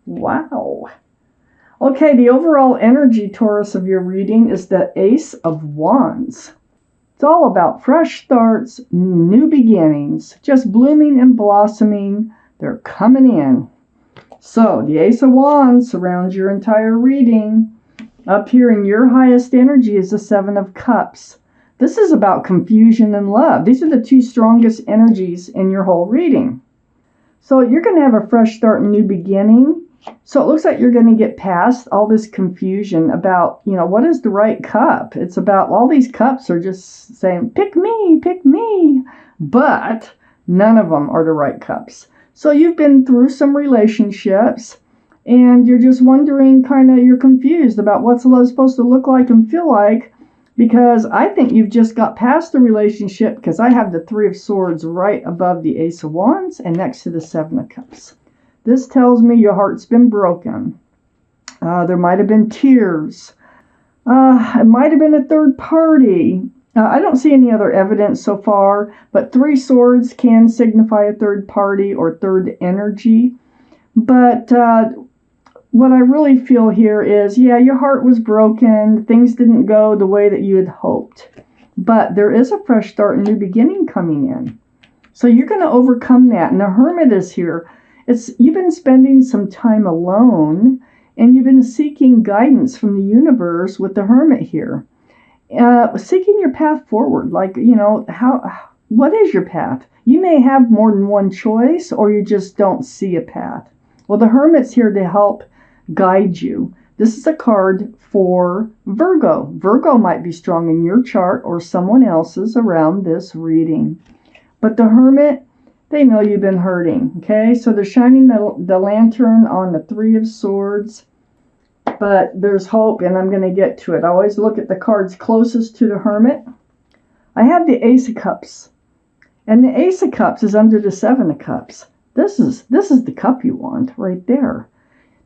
Wow. Okay, the overall energy, Taurus, of your reading is the Ace of Wands. It's all about fresh starts, new beginnings, just blooming and blossoming. They're coming in. So the Ace of Wands surrounds your entire reading. Up here in your highest energy is the Seven of Cups. This is about confusion and love. These are the two strongest energies in your whole reading. So you're going to have a fresh start and new beginning. So it looks like you're going to get past all this confusion about, what is the right cup? It's about all these cups are just saying, pick me, pick me. But none of them are the right cups. So you've been through some relationships and you're just wondering, you're confused about what's love supposed to look like and feel like, because I think you've just got past the relationship, because I have the Three of Swords right above the Ace of Wands and next to the Seven of Cups. This tells me your heart's been broken. There might have been tears. It might have been a third party. I don't see any other evidence so far, but Three Swords can signify a third party or third energy. But what I really feel here is, your heart was broken. Things didn't go the way that you had hoped. But there is a fresh start and new beginning coming in. So you're going to overcome that. And the Hermit is here. You've been spending some time alone, and you've been seeking guidance from the universe with the Hermit here. Seeking your path forward, what is your path? You may have more than one choice, or you just don't see a path. Well, the Hermit's here to help guide you. This is a card for Virgo. Virgo might be strong in your chart or someone else's around this reading. But the Hermit, they know you've been hurting, okay? So they're shining the lantern on the Three of Swords. But there's hope, and I'm going to get to it. I always look at the cards closest to the Hermit. I have the Ace of Cups. And the Ace of Cups is under the Seven of Cups. This is the cup you want right there.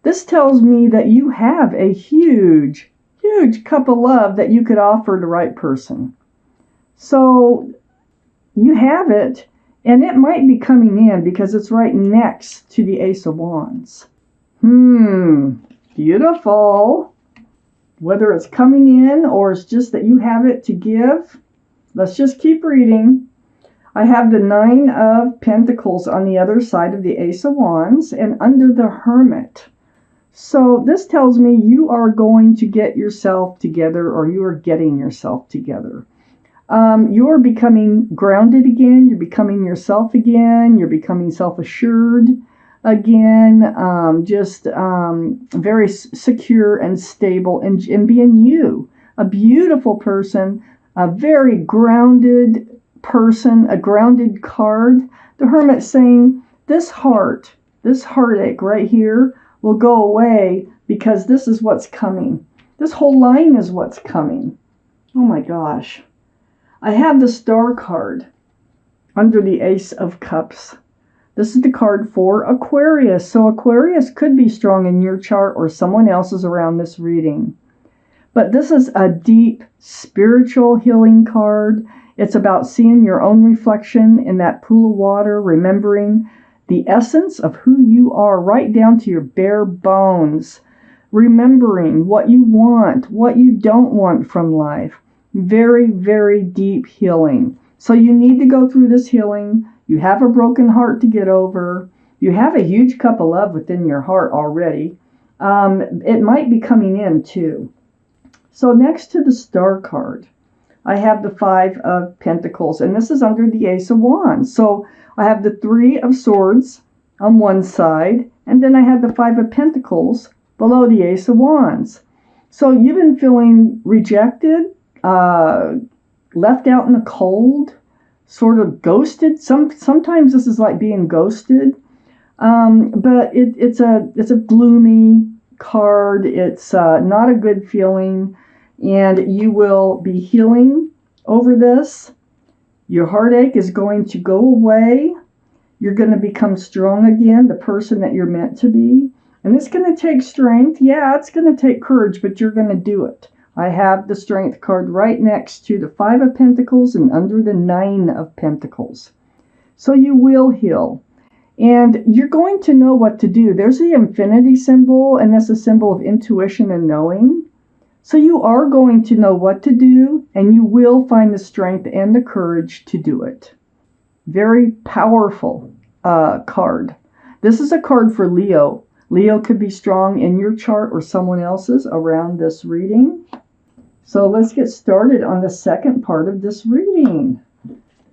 This tells me that you have a huge, huge cup of love that you could offer the right person. So you have it, and it might be coming in because it's right next to the Ace of Wands. Beautiful. Whether it's coming in or it's just that you have it to give, let's just keep reading. I have the Nine of Pentacles on the other side of the Ace of Wands and under the Hermit. So this tells me you are going to get yourself together, or you are getting yourself together. You're becoming grounded again. You're becoming yourself again. You're becoming self-assured again, very secure and stable, and being you, a beautiful person, a very grounded person, a grounded card. The Hermit saying this heartache right here will go away because this is what's coming. This whole line is what's coming. Oh my gosh. I have the Star card under the Ace of Cups. This is the card for Aquarius. So Aquarius could be strong in your chart or someone else's around this reading. But this is a deep spiritual healing card. It's about seeing your own reflection in that pool of water, remembering the essence of who you are right down to your bare bones, remembering what you want, what you don't want from life. Very, very deep healing. So you need to go through this healing. You have a broken heart to get over. You have a huge cup of love within your heart already. It might be coming in too. So next to the Star card, I have the Five of Pentacles, and this is under the Ace of Wands. So I have the Three of Swords on one side, and then I have the Five of Pentacles below the Ace of Wands. So you've been feeling rejected, left out in the cold, sort of ghosted. Sometimes this is like being ghosted, but it's a gloomy card. It's not a good feeling, and you will be healing over this. Your heartache is going to go away. You're going to become strong again, the person that you're meant to be. And it's going to take strength. Yeah, it's going to take courage, but you're going to do it. I have the Strength card right next to the Five of Pentacles and under the Nine of Pentacles. So you will heal. And you're going to know what to do. There's the infinity symbol, and that's a symbol of intuition and knowing. So you are going to know what to do, and you will find the strength and the courage to do it. Very powerful card. This is a card for Leo. Leo could be strong in your chart or someone else's around this reading. So let's get started on the second part of this reading.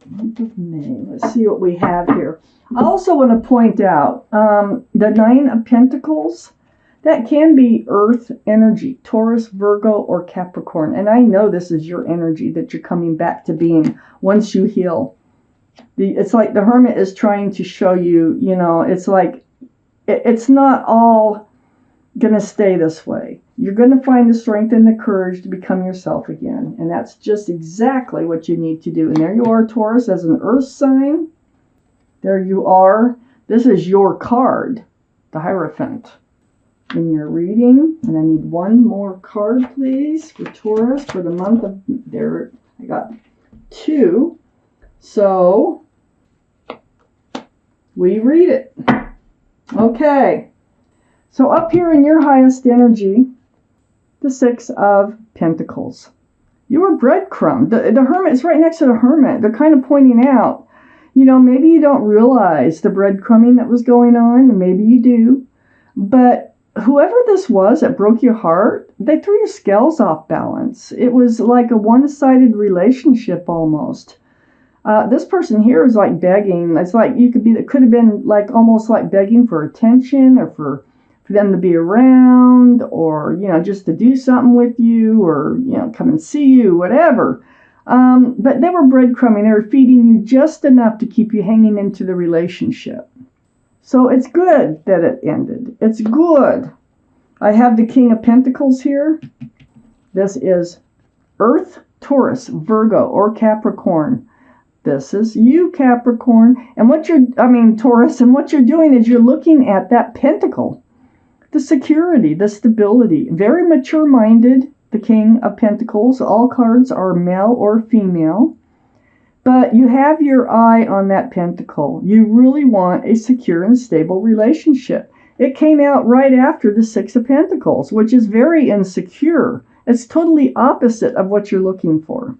Month of May. Let's see what we have here. I also want to point out the Nine of Pentacles. That can be earth energy, Taurus, Virgo, or Capricorn. And I know this is your energy that you're coming back to being once you heal. It's like the Hermit is trying to show you, you know, it's like it's not all going to stay this way. You're going to find the strength and the courage to become yourself again. And that's just exactly what you need to do. And there you are, Taurus, as an earth sign. There you are. This is your card, the Hierophant, in your reading. And I need one more card, please, for Taurus for the month of... There, I got 2. So, we read it. Okay. So up here in your highest energy, the 6 of Pentacles. You were breadcrumbed. The Hermit is right next to the Hermit. They're kind of pointing out, you know, maybe you don't realize the breadcrumbing that was going on. Maybe you do. But whoever this was that broke your heart, they threw your scales off balance. It was like a one-sided relationship almost. This person here is like begging. It's like it could have been like almost like begging for attention or for them to be around, or, you know, just to do something with you, or, you know, come and see you, whatever. But they were breadcrumbing. They were feeding you just enough to keep you hanging into the relationship. So it's good that it ended. It's good. I have the King of Pentacles here. This is Earth, Taurus, Virgo, or Capricorn. This is you, Capricorn. And Taurus, and what you're doing is you're looking at that pentacle. The security, the stability. Very mature-minded, the King of Pentacles. All cards are male or female. But you have your eye on that pentacle. You really want a secure and stable relationship. It came out right after the 6 of Pentacles, which is very insecure. It's totally opposite of what you're looking for.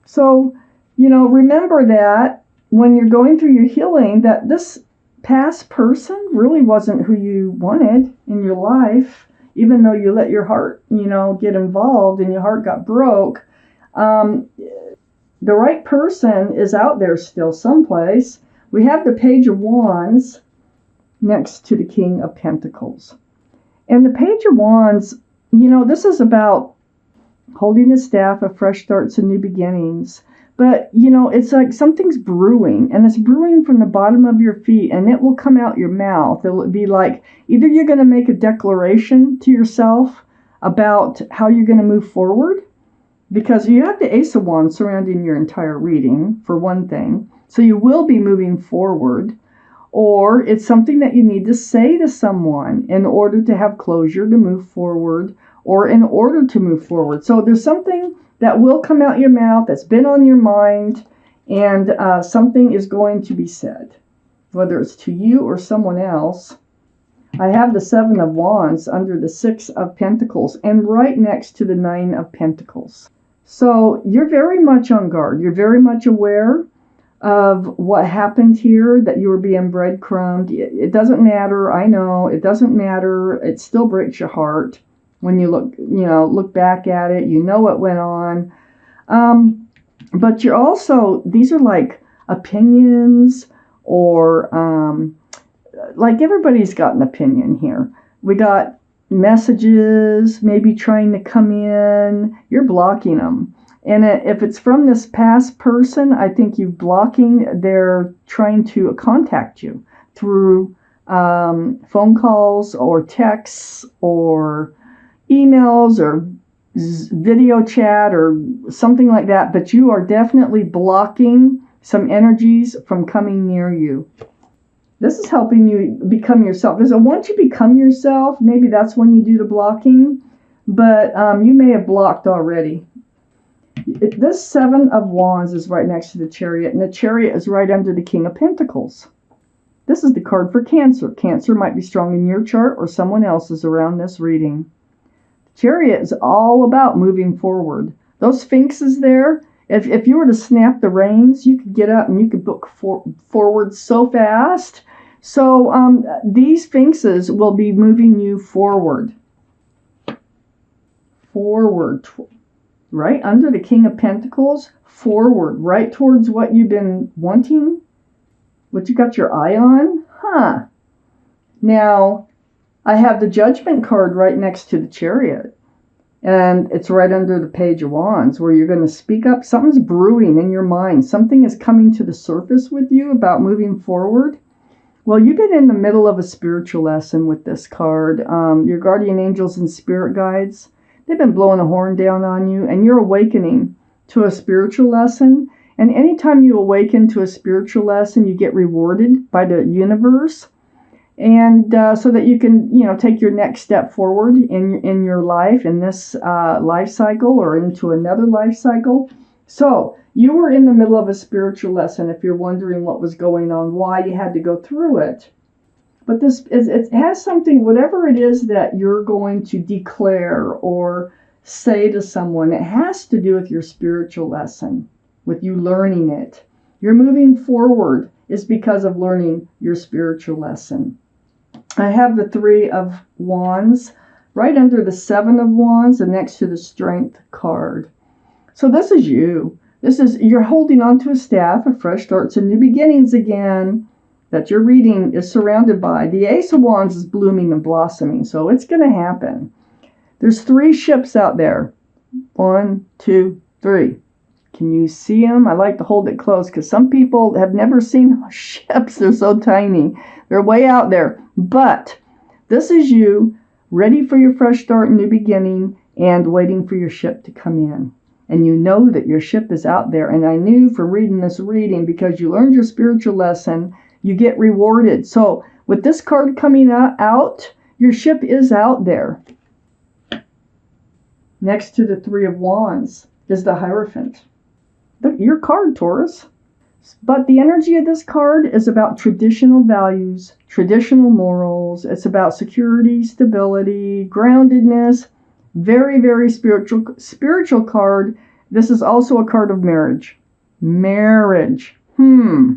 So, you know, remember that when you're going through your healing, that this past person really wasn't who you wanted in your life, even though you let your heart, you know, get involved and your heart got broke. The right person is out there still someplace. We have the Page of Wands next to the King of Pentacles. And the Page of Wands, you know, this is about holding the staff of fresh starts and new beginnings. But, you know, it's like something's brewing, and it's brewing from the bottom of your feet, and it will come out your mouth. It'll be like either you're going to make a declaration to yourself about how you're going to move forward, because you have the Ace of Wands surrounding your entire reading, for one thing. So you will be moving forward, or it's something that you need to say to someone in order to have closure to move forward, or in order to move forward. So there's something that will come out your mouth, that's been on your mind, and something is going to be said, whether it's to you or someone else. I have the 7 of Wands under the 6 of Pentacles and right next to the 9 of Pentacles. So you're very much on guard. You're very much aware of what happened here, that you were being breadcrumbed. It doesn't matter. I know it doesn't matter. It still breaks your heart. When you look back at it, you know what went on. But you're also, these are like opinions, or like everybody's got an opinion here. We got messages maybe trying to come in. You're blocking them. And if it's from this past person, I think you're blocking. They're trying to contact you through phone calls or texts or emails or video chat or something like that, but you are definitely blocking some energies from coming near you. This is helping you become yourself. So once you become yourself, maybe that's when you do the blocking, but you may have blocked already. This 7 of Wands is right next to the Chariot, and the Chariot is right under the King of Pentacles. This is the card for Cancer. Cancer might be strong in your chart or someone else's around this reading. Chariot is all about moving forward. Those sphinxes there, if you were to snap the reins, you could get up and you could book forward so fast. So these sphinxes will be moving you forward. Forward. Right under the King of Pentacles. Forward. Right towards what you've been wanting. What you got your eye on. Now, I have the Judgment card right next to the Chariot. And it's right under the Page of Wands where you're going to speak up. Something's brewing in your mind. Something is coming to the surface with you about moving forward. Well, you've been in the middle of a spiritual lesson with this card. Your guardian angels and spirit guides, they've been blowing a horn down on you, and you're awakening to a spiritual lesson. And anytime you awaken to a spiritual lesson, you get rewarded by the universe. And so that you can, take your next step forward in your life, in this life cycle or into another life cycle. So you were in the middle of a spiritual lesson if you're wondering what was going on, why you had to go through it. But it has something, whatever it is that you're going to declare or say to someone, it has to do with your spiritual lesson, with you learning it. You're moving forward is because of learning your spiritual lesson. I have the Three of Wands right under the Seven of Wands and next to the Strength card. So this is you. You're holding on to a staff of fresh starts and new beginnings again that your reading is surrounded by. The Ace of Wands is blooming and blossoming, so it's going to happen. There's 3 ships out there. 1, 2, 3. Can you see them? I like to hold it close because some people have never seen ships. They're so tiny. They're way out there. But this is you, ready for your fresh start and new beginning and waiting for your ship to come in. And you know that your ship is out there. And I knew from reading this reading, because you learned your spiritual lesson, you get rewarded. So with this card coming out, your ship is out there. Next to the Three of Wands is the Hierophant. Your card, Taurus. But the energy of this card is about traditional values, traditional morals. It's about security, stability, groundedness. Very, very spiritual card. This is also a card of marriage. Marriage. Are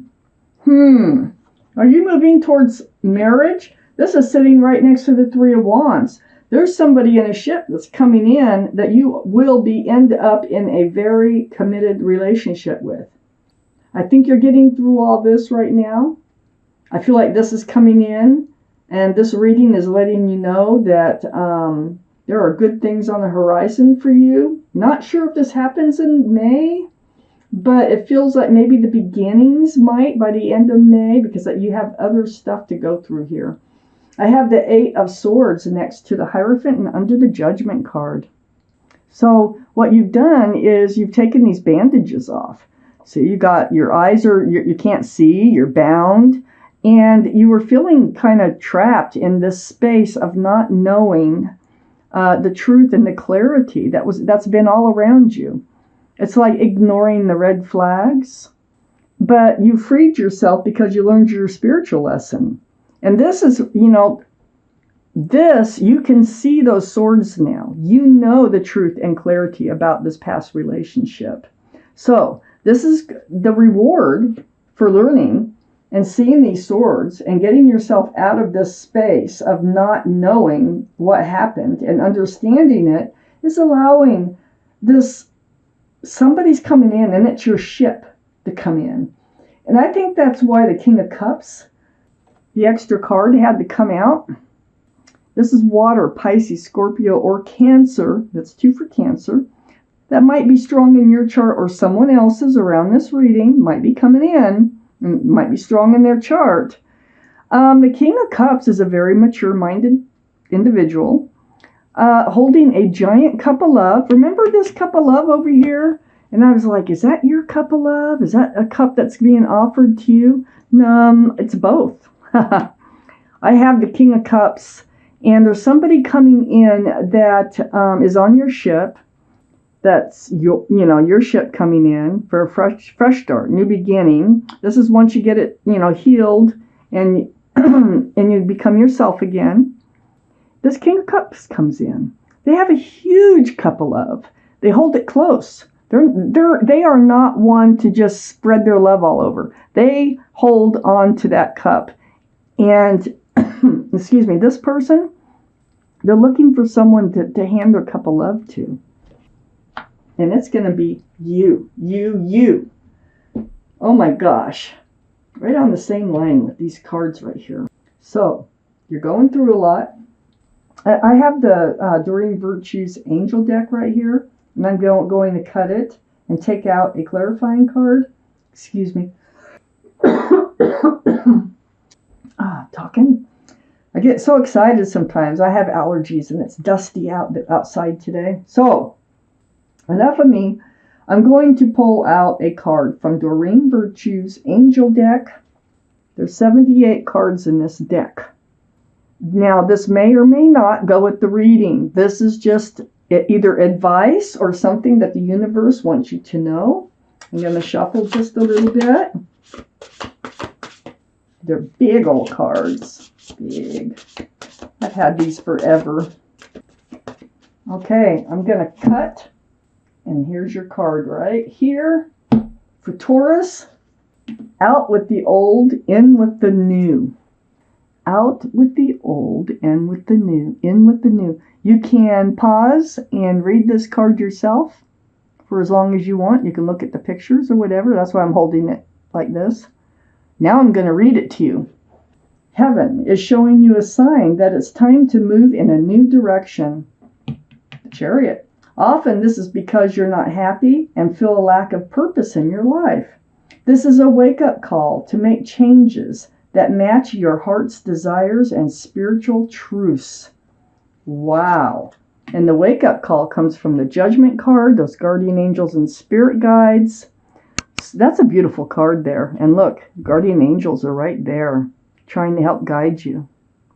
you moving towards marriage? This is sitting right next to the Three of Wands. There's somebody in a ship that's coming in that you will end up in a very committed relationship with. I think you're getting through all this right now. I feel like this is coming in, and this reading is letting you know that there are good things on the horizon for you. Not sure if this happens in May, but it feels like maybe the beginnings might by the end of May, because you have other stuff to go through here. I have the Eight of Swords next to the Hierophant and under the Judgment card. So what you've done is you've taken these bandages off. So you got your eyes you can't see, you're bound, and you were feeling kind of trapped in this space of not knowing the truth and the clarity that's been all around you. It's like ignoring the red flags, but you freed yourself because you learned your spiritual lesson. And this is, you can see those swords now. You know the truth and clarity about this past relationship. So this is the reward for learning and seeing these swords and getting yourself out of this space of not knowing what happened, and understanding it is allowing somebody's coming in, and it's your ship to come in. And I think that's why the King of Cups, the extra card, had to come out. This is water, Pisces, Scorpio, or Cancer. That's 2 for Cancer. That might be strong in your chart or someone else's around this reading. Might be coming in and might be strong in their chart. The King of Cups is a very mature-minded individual holding a giant cup of love. Remember this cup of love over here? And I was like, is that your cup of love? Is that a cup that's being offered to you? No, it's both. I have the King of Cups, and there's somebody coming in that is on your ship. That's your ship coming in for a fresh start, new beginning. This is once you get it, healed and and you become yourself again. This King of Cups comes in. They have a huge cup of love. They hold it close. They are not one to just spread their love all over. They hold on to that cup. And, excuse me, this person, they're looking for someone to hand their cup of love to. And it's going to be you. Oh my gosh. Right on the same line with these cards right here. So, you're going through a lot. I have the Doreen Virtue's Angel deck right here. And I'm going to cut it and take out a clarifying card. Excuse me. Talking. I get so excited sometimes. I have allergies and it's dusty outside today. So, enough of me. I'm going to pull out a card from Doreen Virtue's Angel deck. There's 78 cards in this deck. Now, this may or may not go with the reading. This is just either advice or something that the universe wants you to know. I'm going to shuffle just a little bit. They're big old cards. Big. I've had these forever. Okay, I'm going to cut. And here's your card right here. For Taurus, out with the old, in with the new. Out with the old, in with the new. In with the new. You can pause and read this card yourself for as long as you want. You can look at the pictures or whatever. That's why I'm holding it like this. Now I'm going to read it to you. Heaven is showing you a sign that it's time to move in a new direction. The Chariot. Often this is because you're not happy and feel a lack of purpose in your life. This is a wake-up call to make changes that match your heart's desires and spiritual truths. Wow. And the wake-up call comes from the Judgment card, those guardian angels and spirit guides. That's a beautiful card there. And look, guardian angels are right there trying to help guide you.